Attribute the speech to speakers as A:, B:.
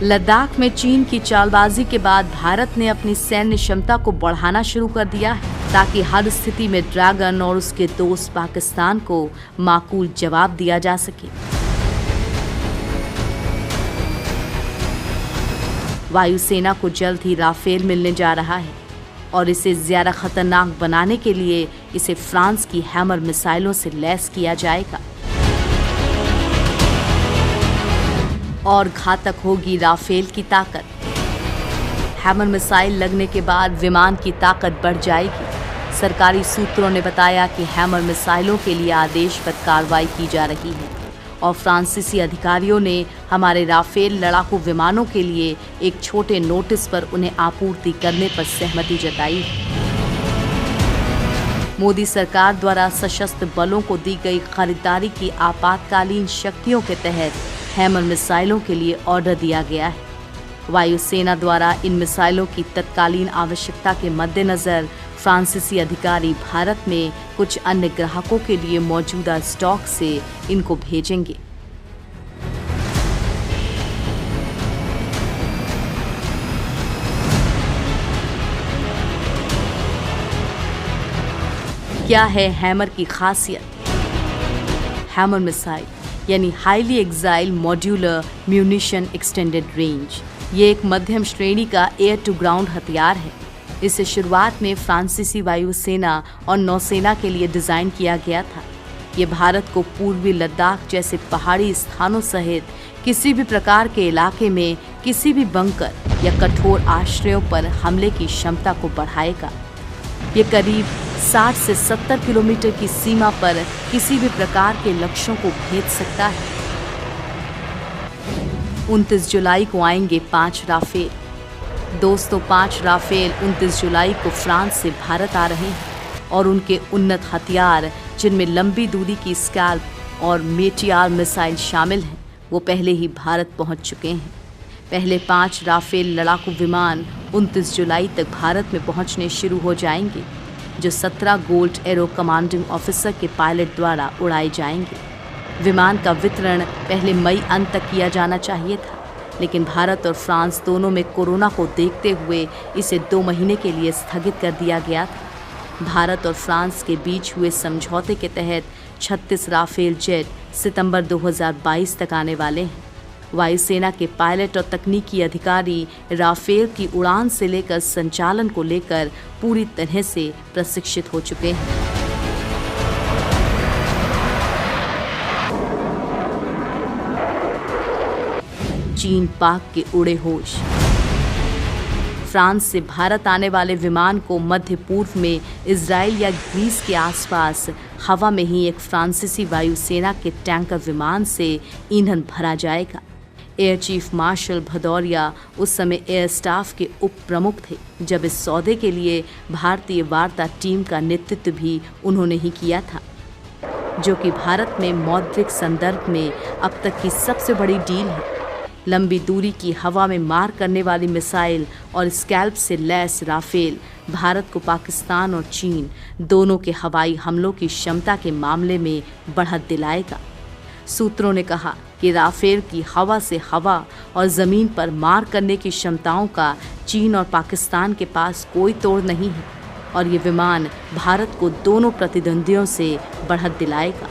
A: लद्दाख में चीन की चालबाजी के बाद भारत ने अपनी सैन्य क्षमता को बढ़ाना शुरू कर दिया है ताकि हर स्थिति में ड्रैगन और उसके दोस्त पाकिस्तान को माकूल जवाब दिया जा सके। वायुसेना को जल्द ही राफेल मिलने जा रहा है और इसे ज्यादा खतरनाक बनाने के लिए इसे फ्रांस की हैमर मिसाइलों से लैस किया जाएगा और घातक होगी राफेल की ताकत। हैमर मिसाइल लगने के बाद विमान की ताकत बढ़ जाएगी। सरकारी सूत्रों ने बताया कि हैमर मिसाइलों के लिए आदेश पर कार्रवाई की जा रही है और फ्रांसीसी अधिकारियों ने हमारे राफेल लड़ाकू विमानों के लिए एक छोटे नोटिस पर उन्हें आपूर्ति करने पर सहमति जताई। मोदी सरकार द्वारा सशस्त्र बलों को दी गई खरीदारी की आपातकालीन शक्तियों के तहत हैमर मिसाइलों के लिए ऑर्डर दिया गया है। वायुसेना द्वारा इन मिसाइलों की तत्कालीन आवश्यकता के मद्देनजर फ्रांसीसी अधिकारी भारत में कुछ अन्य ग्राहकों के लिए मौजूदा स्टॉक से इनको भेजेंगे। क्या है हैमर की खासियत? हैमर मिसाइल यानी highly exile modular munition extended range, ये एक मध्यम श्रेणी का एयर टू ग्राउंड हथियार है। इसे शुरुआत में फ्रांसीसी वायुसेना और नौसेना के लिए डिज़ाइन किया गया था। ये भारत को पूर्वी लद्दाख जैसे पहाड़ी स्थानों सहित किसी भी प्रकार के इलाके में किसी भी बंकर या कठोर आश्रयों पर हमले की क्षमता को बढ़ाएगा। ये करीब 60 से 70 किलोमीटर की सीमा पर किसी भी प्रकार के लक्ष्यों को भेद सकता है। 29 जुलाई को आएंगे 5 राफेल। दोस्तों, 5 राफेल 29 जुलाई को फ्रांस से भारत आ रहे हैं और उनके उन्नत हथियार, जिनमें लंबी दूरी की स्कैल्प और मेटियार मिसाइल शामिल हैं, वो पहले ही भारत पहुंच चुके हैं। पहले 5 राफेल लड़ाकू विमान 29 जुलाई तक भारत में पहुंचने शुरू हो जाएंगे, जो 17 गोल्ड एरो कमांडिंग ऑफिसर के पायलट द्वारा उड़ाए जाएंगे। विमान का वितरण पहले मई अंत तक किया जाना चाहिए था, लेकिन भारत और फ्रांस दोनों में कोरोना को देखते हुए इसे 2 महीने के लिए स्थगित कर दिया गया था। भारत और फ्रांस के बीच हुए समझौते के तहत 36 राफेल जेट सितंबर 2022 तक आने वाले हैं। वायुसेना के पायलट और तकनीकी अधिकारी राफेल की उड़ान से लेकर संचालन को लेकर पूरी तरह से प्रशिक्षित हो चुके हैं। चीन पाक के उड़े होश। फ्रांस से भारत आने वाले विमान को मध्य पूर्व में इजराइल या ग्रीस के आसपास हवा में ही एक फ्रांसीसी वायुसेना के टैंकर विमान से ईंधन भरा जाएगा। एयर चीफ मार्शल भदौरिया उस समय एयर स्टाफ के उप प्रमुख थे जब इस सौदे के लिए भारतीय वार्ता टीम का नेतृत्व भी उन्होंने ही किया था, जो कि भारत में मौद्रिक संदर्भ में अब तक की सबसे बड़ी डील है। लंबी दूरी की हवा में मार करने वाली मिसाइल और स्कैल्प से लैस राफेल भारत को पाकिस्तान और चीन दोनों के हवाई हमलों की क्षमता के मामले में बढ़त दिलाएगा। सूत्रों ने कहा कि राफेल की हवा से हवा और ज़मीन पर मार करने की क्षमताओं का चीन और पाकिस्तान के पास कोई तोड़ नहीं है और ये विमान भारत को दोनों प्रतिद्वंदियों से बढ़त दिलाएगा।